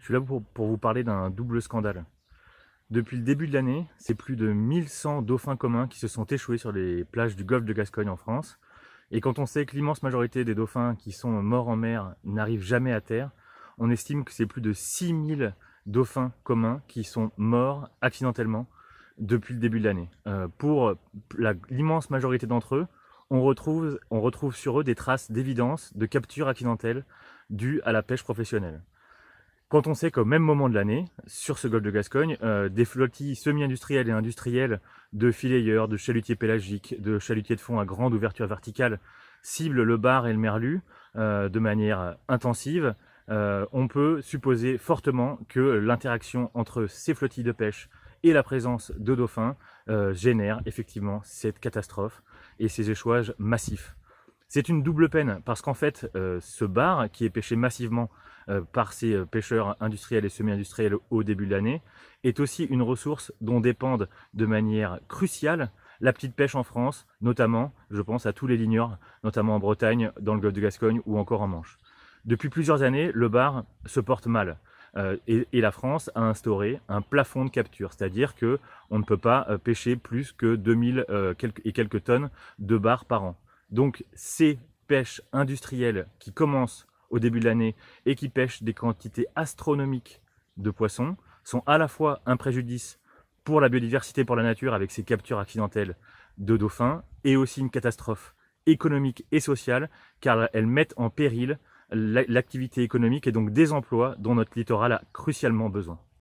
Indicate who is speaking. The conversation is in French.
Speaker 1: suis là pour vous parler d'un double scandale. Depuis le début de l'année, c'est plus de 1100 dauphins communs qui se sont échoués sur les plages du golfe de Gascogne en France. Et quand on sait que l'immense majorité des dauphins qui sont morts en mer n'arrivent jamais à terre, on estime que c'est plus de 6000 dauphins communs qui sont morts accidentellement depuis le début de l'année. Pour l'immense majorité d'entre eux, on retrouve sur eux des traces d'évidence de capture accidentelle due à la pêche professionnelle. Quand on sait qu'au même moment de l'année, sur ce golfe de Gascogne, des flottilles semi-industrielles et industrielles de fileyeurs, de chalutiers pélagiques, de chalutiers de fond à grande ouverture verticale ciblent le bar et le merlu de manière intensive, on peut supposer fortement que l'interaction entre ces flottilles de pêche et la présence de dauphins génère effectivement cette catastrophe et ces échouages massifs. C'est une double peine parce qu'en fait, ce bar qui est pêché massivement par ces pêcheurs industriels et semi-industriels au début de l'année est aussi une ressource dont dépendent de manière cruciale la petite pêche en France, notamment, je pense à tous les ligneurs, notamment en Bretagne, dans le golfe de Gascogne ou encore en Manche. Depuis plusieurs années, le bar se porte mal. Et la France a instauré un plafond de capture, c'est-à-dire qu'on ne peut pas pêcher plus que 2000 et quelques tonnes de bar par an. Donc ces pêches industrielles qui commencent au début de l'année et qui pêchent des quantités astronomiques de poissons sont à la fois un préjudice pour la biodiversité, pour la nature avec ces captures accidentelles de dauphins et aussi une catastrophe économique et sociale car elles mettent en péril l'activité économique et donc des emplois dont notre littoral a crucialement besoin.